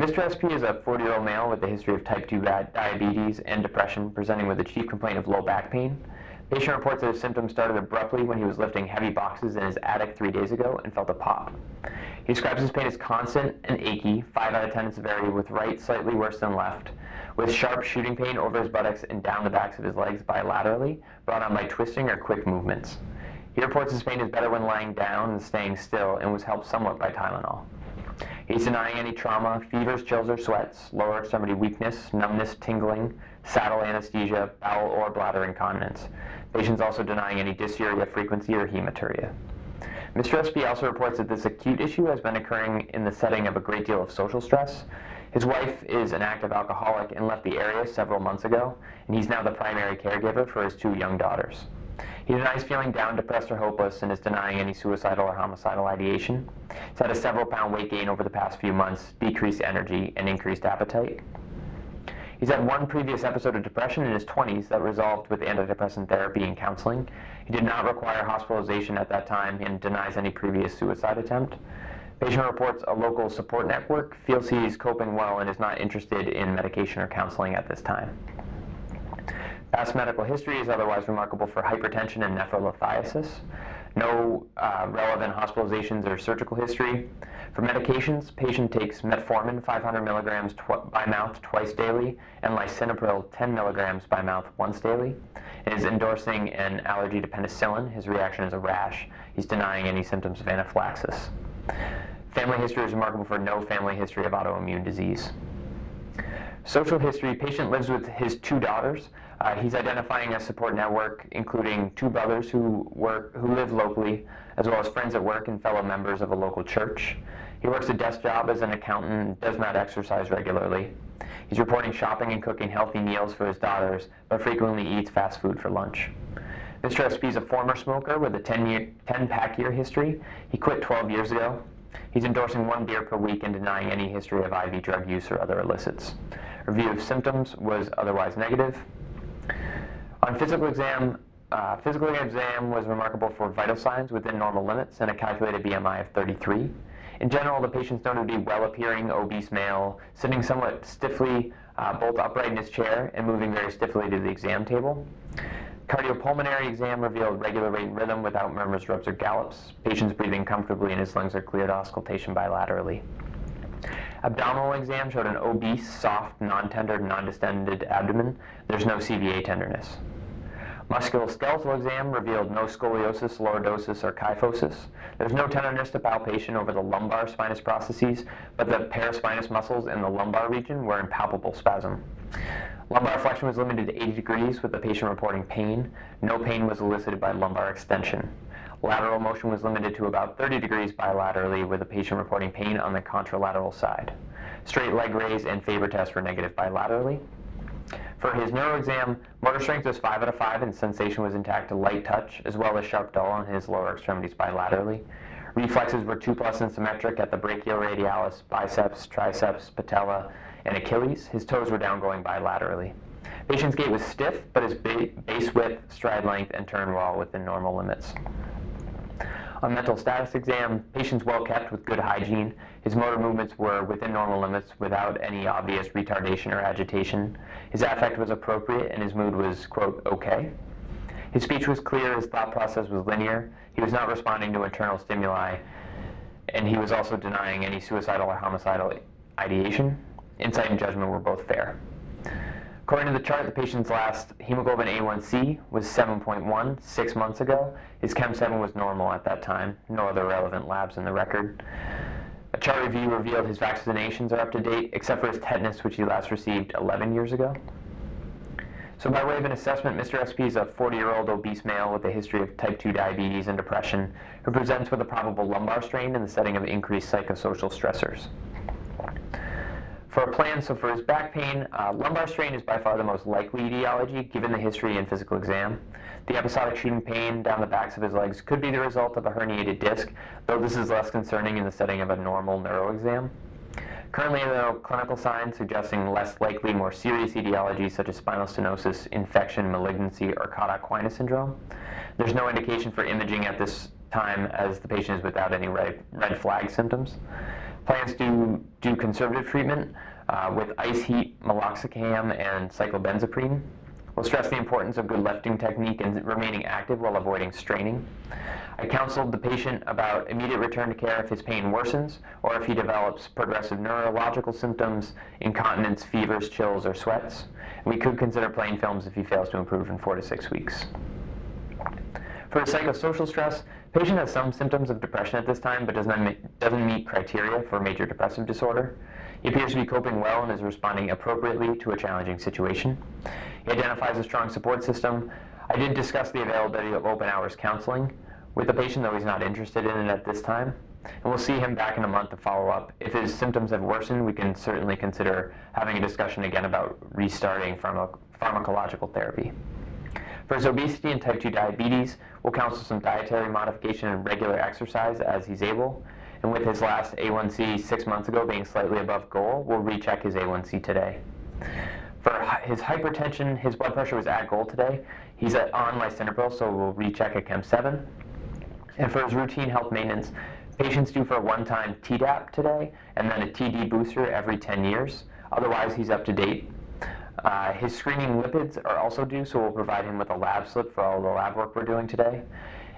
Mr. SP is a 40-year-old male with a history of type 2 diabetes and depression, presenting with a chief complaint of low back pain. Patient reports that his symptoms started abruptly when he was lifting heavy boxes in his attic 3 days ago and felt a pop. He describes his pain as constant and achy, 5 out of 10 in severity, with right slightly worse than left, with sharp shooting pain over his buttocks and down the backs of his legs bilaterally, brought on by twisting or quick movements. He reports his pain is better when lying down and staying still, and was helped somewhat by Tylenol. He's denying any trauma, fevers, chills, or sweats, lower extremity weakness, numbness, tingling, saddle anesthesia, bowel or bladder incontinence. Patient's also denying any dysuria frequency or hematuria. Mr. SP also reports that this acute issue has been occurring in the setting of a great deal of social stress. His wife is an active alcoholic and left the area several months ago, and he's now the primary caregiver for his 2 young daughters. He denies feeling down, depressed, or hopeless, and is denying any suicidal or homicidal ideation. He's had a several pound weight gain over the past few months, decreased energy, and increased appetite. He's had 1 previous episode of depression in his 20s that resolved with antidepressant therapy and counseling. He did not require hospitalization at that time and denies any previous suicide attempt. Patient reports a local support network, feels he's coping well, and is not interested in medication or counseling at this time. Past medical history is otherwise remarkable for hypertension and nephrolithiasis. No relevant hospitalizations or surgical history. For medications, patient takes metformin 500 milligrams by mouth twice daily and lisinopril 10 milligrams by mouth once daily. And is endorsing an allergy to penicillin. His reaction is a rash. He's denying any symptoms of anaphylaxis. Family history is remarkable for no family history of autoimmune disease. Social history, patient lives with his 2 daughters. He's identifying a support network, including 2 brothers who live locally, as well as friends at work and fellow members of a local church. He works a desk job as an accountant and does not exercise regularly. He's reporting shopping and cooking healthy meals for his daughters, but frequently eats fast food for lunch. Mr. SP is a former smoker with a 10-pack year history. He quit 12 years ago. He's endorsing 1 beer per week and denying any history of IV drug use or other illicits. Review of symptoms was otherwise negative. On physical exam was remarkable for vital signs within normal limits and a calculated BMI of 33. In general, the patient's known to be well-appearing, obese male, sitting somewhat stiffly, bolt upright in his chair, and moving very stiffly to the exam table. Cardiopulmonary exam revealed regular rate and rhythm without murmurs, rubs, or gallops. Patient's breathing comfortably and his lungs are cleared auscultation bilaterally. Abdominal exam showed an obese, soft, non-tender, non-distended abdomen. There's no CVA tenderness. Musculoskeletal exam revealed no scoliosis, lordosis, or kyphosis. There's no tenderness to palpation over the lumbar spinous processes, but the paraspinous muscles in the lumbar region were in palpable spasm. Lumbar flexion was limited to 80 degrees with the patient reporting pain. No pain was elicited by lumbar extension. Lateral motion was limited to about 30 degrees bilaterally with the patient reporting pain on the contralateral side. Straight leg raise and Faber tests were negative bilaterally. For his neuro exam, motor strength was 5 out of 5 and sensation was intact to light touch, as well as sharp dull on his lower extremities bilaterally. Reflexes were 2+ and symmetric at the brachioradialis, biceps, triceps, patella, and Achilles. His toes were down going bilaterally. Patient's gait was stiff, but his base width, stride length, and turn were all within normal limits. On mental status exam, patient's well kept with good hygiene. His motor movements were within normal limits without any obvious retardation or agitation. His affect was appropriate and his mood was, quote, okay. His speech was clear, his thought process was linear. He was not responding to internal stimuli, and he was also denying any suicidal or homicidal ideation. Insight and judgment were both fair. According to the chart, the patient's last hemoglobin A1C was 7.1 6 months ago. His Chem7 was normal at that time. No other relevant labs in the record. A chart review revealed his vaccinations are up to date, except for his tetanus, which he last received 11 years ago. So by way of an assessment, Mr. SP is a 40-year-old obese male with a history of type 2 diabetes and depression who presents with a probable lumbar strain in the setting of increased psychosocial stressors. For a plan, so for his back pain, lumbar strain is by far the most likely etiology given the history and physical exam. The episodic shooting pain down the backs of his legs could be the result of a herniated disc, though this is less concerning in the setting of a normal neuro exam. Currently, there are no clinical signs suggesting less likely, more serious etiologies such as spinal stenosis, infection, malignancy, or Codd-Aquinas syndrome. There's no indication for imaging at this time as the patient is without any red flag symptoms. Plans to do conservative treatment with ice heat, meloxicam, and cyclobenzaprine. We'll stress the importance of good lifting technique and remaining active while avoiding straining. I counseled the patient about immediate return to care if his pain worsens or if he develops progressive neurological symptoms, incontinence, fevers, chills, or sweats. We could consider plain films if he fails to improve in 4 to 6 weeks. For psychosocial stress, patient has some symptoms of depression at this time but doesn't meet criteria for major depressive disorder. He appears to be coping well and is responding appropriately to a challenging situation. He identifies a strong support system. I did discuss the availability of open hours counseling with the patient, though he's not interested in it at this time. And we'll see him back in a month to follow up. If his symptoms have worsened, we can certainly consider having a discussion again about restarting pharmacological therapy. For his obesity and type 2 diabetes, we'll counsel some dietary modification and regular exercise as he's able. And with his last A1C 6 months ago being slightly above goal, we'll recheck his A1C today. For his hypertension, his blood pressure was at goal today. He's on lisinopril, so we'll recheck at Chem 7. And for his routine health maintenance, patients due for a one-time Tdap today, and then a TD booster every 10 years. Otherwise, he's up to date. His screening lipids are also due, so we'll provide him with a lab slip for all the lab work we're doing today.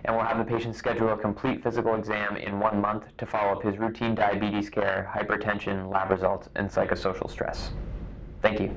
And we'll have the patient schedule a complete physical exam in 1 month to follow up his routine diabetes care, hypertension, lab results, and psychosocial stress. Thank you.